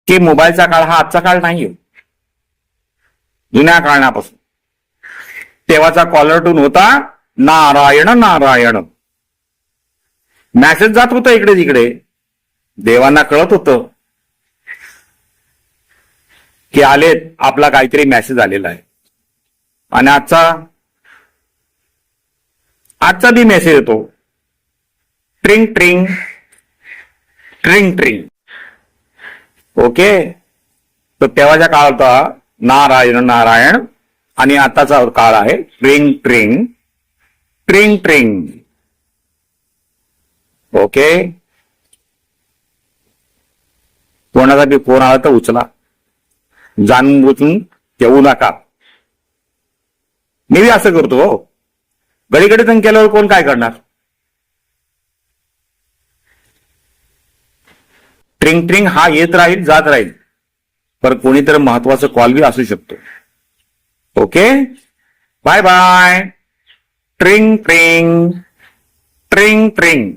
की मोबाईलचा काळ हा आजचा काळ नाहीये. जुन्या काळापासून तेव्हाचा कॉलर टून होता नारायण नारायण. मॅसेज जात होता इकडे तिकडे, देवांना कळत होतं की आलेत, आपला काहीतरी मेसेज आलेला आहे. आणि आजचा बी मेसेज येतो, ट्रिंग ट्रिंग ट्रिंग ट्रिंग. ओके, तर तेव्हाच्या काळ होता नारायण नारायण आणि आताचा काळ आहे ट्रिंग ट्रिंग ट्रिंग ट्रिंग. ओके, कोणाचा बी फोन आला तर उचला, जाणून बुजून ठेवू नका. मी बी असं करतो हो, घडी घडी तंग केल्यावर कोण काय करणार. ट्रिंग ट्रिंग हा येत राहील जात राहील, पण कोणीतरी महत्वाचं कॉल बी असू शकतो. Okay, bye bye. ट्रिंग ट्रिंग ट्रिंग ट्रिंग.